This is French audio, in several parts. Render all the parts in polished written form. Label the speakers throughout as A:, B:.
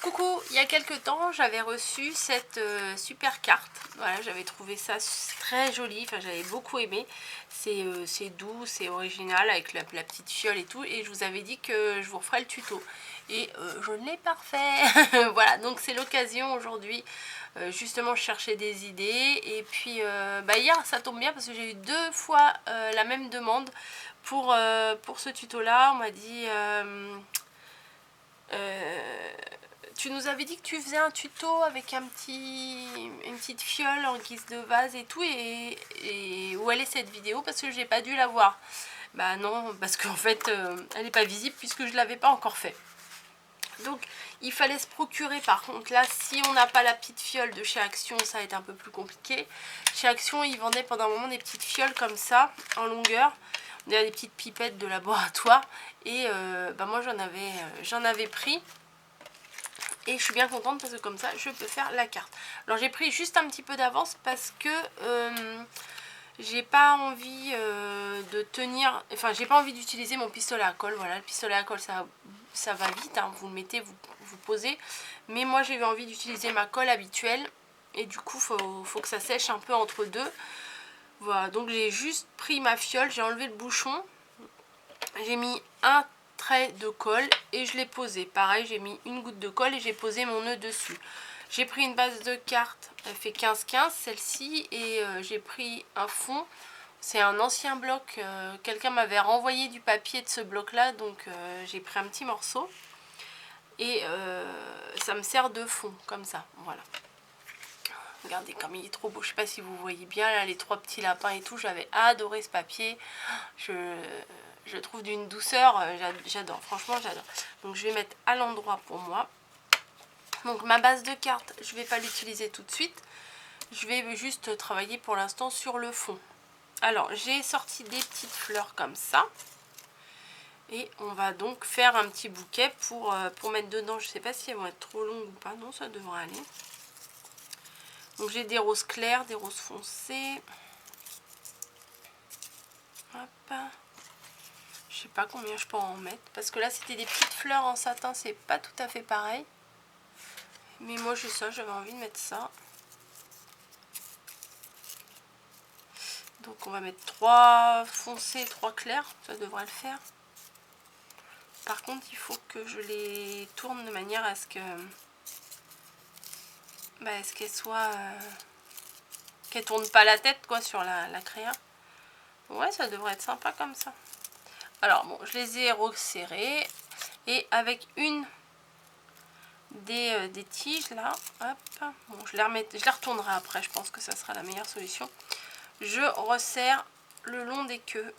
A: Coucou, il y a quelques temps j'avais reçu cette super carte. Voilà, j'avais trouvé ça très joli, enfin j'avais beaucoup aimé. C'est doux, c'est original avec la petite fiole et tout. Et je vous avais dit que je vous referais le tuto. Et je ne l'ai pas refait. Voilà, donc c'est l'occasion aujourd'hui. Justement je cherchais des idées. Et puis hier ça tombe bien parce que j'ai eu 2 fois la même demande pour ce tuto là. On m'a dit... tu nous avais dit que tu faisais un tuto avec une petite fiole en guise de vase et tout, et où elle est cette vidéo, parce que j'ai pas dû la voir. Bah non, parce qu'en fait elle n'est pas visible puisque je l'avais pas encore fait. Donc il fallait se procurer, par contre là, si on n'a pas la petite fiole de chez Action, ça va être un peu plus compliqué. Chez Action ils vendaient pendant un moment des petites fioles comme ça, en longueur. On a des petites pipettes de laboratoire, et moi j'en avais pris. Et je suis bien contente parce que comme ça je peux faire la carte. Alors j'ai pris juste un petit peu d'avance parce que j'ai pas envie de tenir, enfin j'ai pas envie d'utiliser mon pistolet à colle. Voilà, le pistolet à colle ça va vite, hein. Vous le mettez, vous posez. Mais moi j'ai eu envie d'utiliser ma colle habituelle. Et du coup faut que ça sèche un peu entre deux. Voilà, donc j'ai juste pris ma fiole, j'ai enlevé le bouchon. J'ai mis un trait de colle et je l'ai posé. Pareil, j'ai mis une goutte de colle et j'ai posé mon nœud dessus. J'ai pris une base de carte, elle fait 15-15 celle-ci, et j'ai pris un fond. C'est un ancien bloc, quelqu'un m'avait renvoyé du papier de ce bloc là, donc j'ai pris un petit morceau. Et ça me sert de fond, comme ça, voilà. Regardez comme il est trop beau, je sais pas si vous voyez bien là les 3 petits lapins et tout, j'avais adoré ce papier. Je trouve d'une douceur, j'adore, franchement j'adore. Donc je vais mettre à l'endroit pour moi. Donc ma base de carte, je vais pas l'utiliser tout de suite. Je vais juste travailler pour l'instant sur le fond. Alors j'ai sorti des petites fleurs comme ça. Et on va donc faire un petit bouquet pour mettre dedans. Je sais pas si elles vont être trop longues ou pas. Non, ça devrait aller. Donc j'ai des roses clairs, des roses foncées. Hop. Je sais pas combien je peux en mettre. Parce que là c'était des petites fleurs en satin, c'est pas tout à fait pareil. Mais moi j'ai ça, j'avais envie de mettre ça. Donc on va mettre 3 foncés, 3 clairs, ça devrait le faire. Par contre il faut que je les tourne de manière à ce que... est-ce qu'elles soient... qu'elles tournent pas la tête quoi sur la créa. Ouais, ça devrait être sympa comme ça. Alors bon, je les ai resserrés. Et avec une des tiges là, hop, bon, je les retournerai après, je pense que ça sera la meilleure solution. Je resserre le long des queues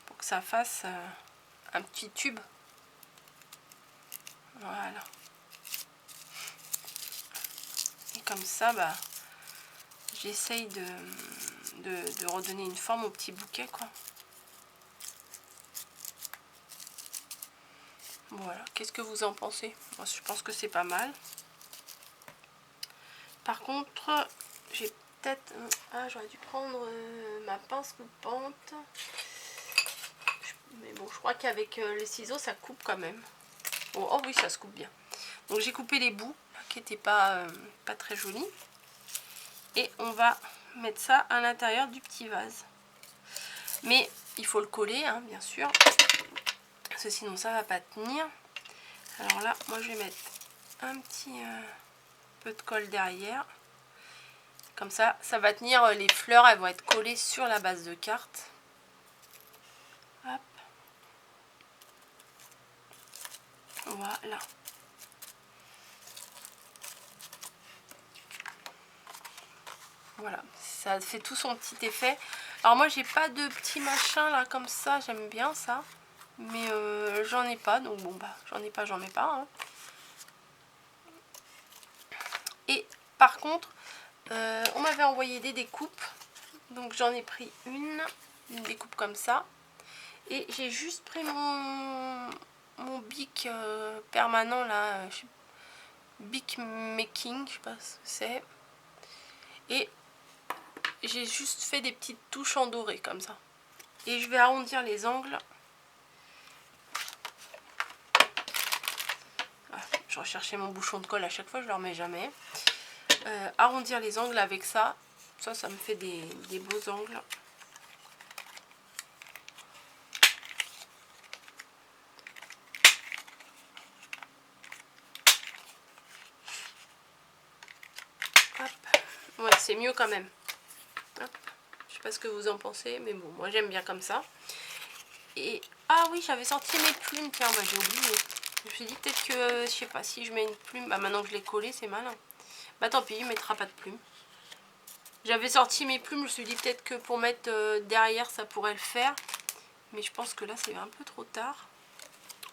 A: pour que ça fasse un petit tube. Voilà. Et comme ça, j'essaye de redonner une forme au petit bouquet quoi. Voilà, qu'est-ce que vous en pensez? Moi je pense que c'est pas mal. Par contre, j'ai peut-être... Ah, j'aurais dû prendre ma pince coupante. Mais bon, je crois qu'avec les ciseaux, ça coupe quand même. Oh, oh oui, ça se coupe bien. Donc j'ai coupé les bouts qui n'étaient pas très jolis. Et on va mettre ça à l'intérieur du petit vase. Mais il faut le coller, hein, bien sûr. Parce que sinon ça va pas tenir. Alors là, moi je vais mettre un petit peu de colle derrière. Comme ça, ça va tenir, les fleurs, elles vont être collées sur la base de carte. Hop. Voilà. Voilà, ça fait tout son petit effet. Alors moi j'ai pas de petit machin là comme ça, j'aime bien ça. Mais j'en ai pas, donc bon j'en ai pas, j'en mets pas. Hein. Et par contre, on m'avait envoyé des découpes. Donc j'en ai pris une découpe comme ça. Et j'ai juste pris mon bic permanent là, bic making, je sais pas ce que c'est. Et j'ai juste fait des petites touches en doré comme ça. Et je vais arrondir les angles. Je recherchais mon bouchon de colle à chaque fois, je ne le remets jamais. Arrondir les angles avec ça. Ça me fait des beaux angles. Hop. Ouais, c'est mieux quand même. Hop. Je sais pas ce que vous en pensez, mais bon, moi j'aime bien comme ça. Et ah oui, j'avais sorti mes plumes, tiens, bah, j'ai oublié. Je me suis dit peut-être que, je sais pas, si je mets une plume, bah maintenant que je l'ai collé, c'est malin. Bah tant pis, il mettra pas de plume. J'avais sorti mes plumes, je me suis dit peut-être que pour mettre derrière, ça pourrait le faire. Mais je pense que là, c'est un peu trop tard.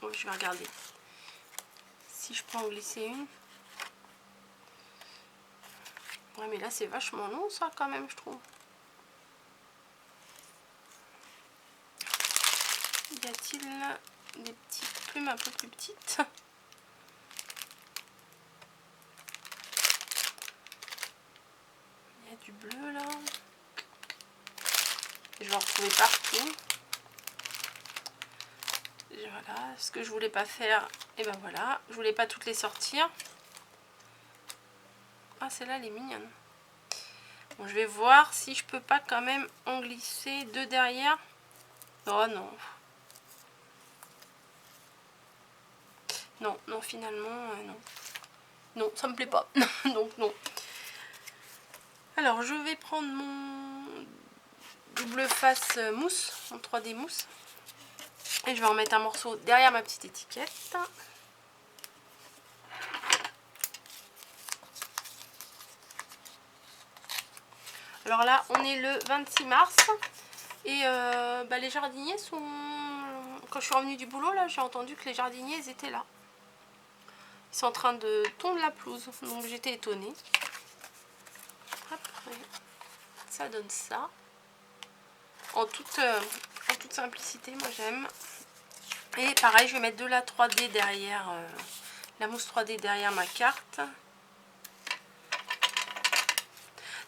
A: Bon, je vais regarder. Si je peux en glisser une. Ouais, mais là, c'est vachement long, ça, quand même, je trouve. Y a-t-il des petites plumes un peu plus petites? Il y a du bleu, là. Je vais en retrouver partout. Et voilà, ce que je voulais pas faire, et ben voilà. Je voulais pas toutes les sortir. Ah, celle-là, elle est mignonne. Bon, je vais voir si je peux pas quand même en glisser deux derrière. Oh non. Non, non, finalement, non. Non, ça me plaît pas. Donc non. Alors, je vais prendre mon double face mousse, en 3D mousse. Et je vais en mettre un morceau derrière ma petite étiquette. Alors là, on est le 26 mars. Et bah, les jardiniers sont... Quand je suis revenue du boulot, là, j'ai entendu que les jardiniers, ils étaient là. Ils sont en train de tondre la pelouse. Donc j'étais étonnée. Après, ça donne ça. En toute simplicité, moi j'aime. Et pareil, je vais mettre de la 3D derrière, la mousse 3D derrière ma carte.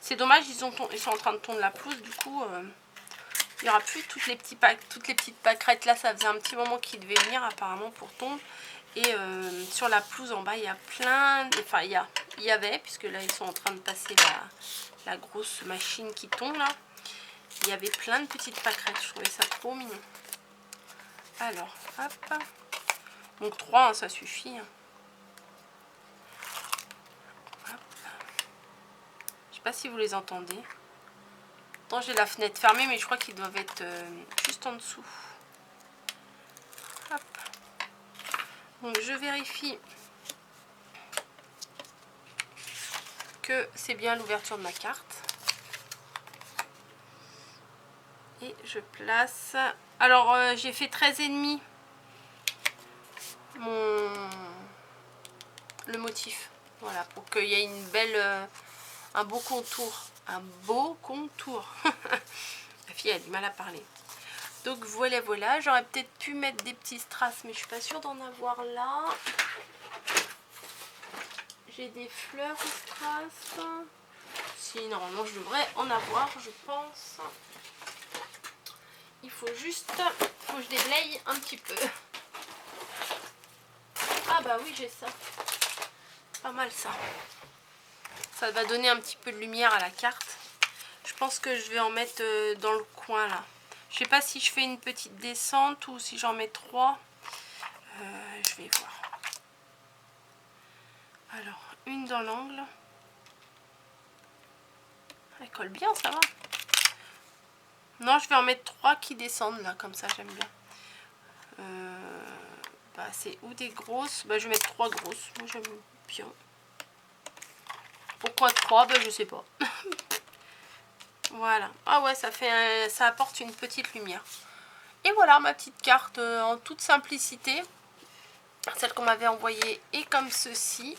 A: C'est dommage, ils sont en train de tondre la pelouse, du coup, il n'y aura plus toutes les petites pâquerettes. Là, ça faisait un petit moment qu'ils devaient venir apparemment pour tondre. Et sur la pelouse en bas, il y a plein... Enfin, il y avait, puisque là, ils sont en train de passer la grosse machine qui tombe, là. Il y avait plein de petites pâquerettes, je trouvais ça trop mignon. Alors, hop. Donc 3, hein, ça suffit. Hop. Je sais pas si vous les entendez. Pourtant, j'ai la fenêtre fermée, mais je crois qu'ils doivent être juste en dessous. Hop. Donc je vérifie que c'est bien l'ouverture de ma carte. Et je place... Alors, j'ai fait 13,5 le motif. Voilà, pour qu'il y ait une belle... un beau contour. Un beau contour. La fille a du mal à parler. Donc voilà, voilà. J'aurais peut-être pu mettre des petits strass, mais je suis pas sûre d'en avoir là. J'ai des fleurs strass. Si, normalement, je devrais en avoir, je pense. Il faut juste... faut que je déblaye un petit peu. Ah bah oui, j'ai ça. Pas mal ça. Ça va donner un petit peu de lumière à la carte. Je pense que je vais en mettre dans le coin là. Je sais pas si je fais une petite descente ou si j'en mets 3. Je vais voir. Alors, une dans l'angle. Elle colle bien, ça va. Non, je vais en mettre 3 qui descendent là, comme ça, j'aime bien. Bah, c'est ou des grosses. Bah, je vais mettre 3 grosses. Moi, j'aime bien. Pourquoi 3? Bah, je sais pas. Voilà. Ah ouais, ça fait ça apporte une petite lumière. Et voilà ma petite carte en toute simplicité. Celle qu'on m'avait envoyée est comme ceci.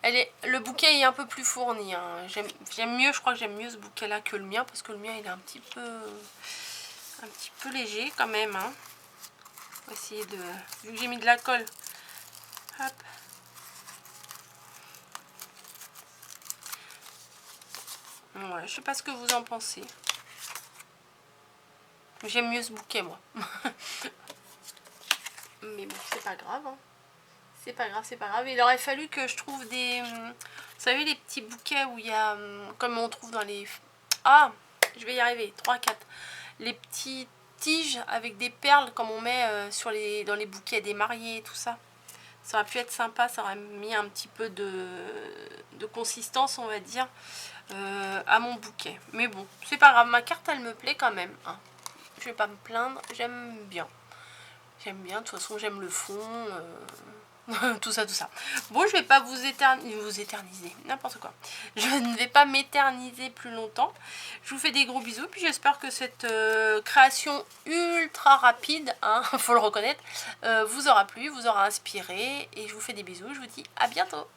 A: Le bouquet est un peu plus fourni. Hein. J'aime mieux, je crois que j'aime mieux ce bouquet là que le mien, parce que le mien il est un petit peu léger quand même. Hein. On va essayer de... Vu que j'ai mis de la colle. Hop. Voilà, je sais pas ce que vous en pensez. J'aime mieux ce bouquet moi. Mais bon, c'est pas grave. Hein. c'est pas grave, c'est pas grave. Il aurait fallu que je trouve des... Vous savez, les petits bouquets où il y a... Comme on trouve dans les... Ah, je vais y arriver, 3, 4. Les petites tiges avec des perles comme on met dans les bouquets des mariés et tout ça. Ça aurait pu être sympa, ça aurait mis un petit peu de consistance, on va dire, à mon bouquet. Mais bon, c'est pas grave, ma carte, elle me plaît quand même. Hein. Je vais pas me plaindre, j'aime bien. J'aime bien, de toute façon, j'aime le fond, tout ça, tout ça. Bon, je vais pas vous éterniser, n'importe quoi. Je ne vais pas m'éterniser plus longtemps. Je vous fais des gros bisous, puis j'espère que cette création ultra rapide, hein, faut le reconnaître, vous aura plu, vous aura inspiré, et je vous fais des bisous, je vous dis à bientôt.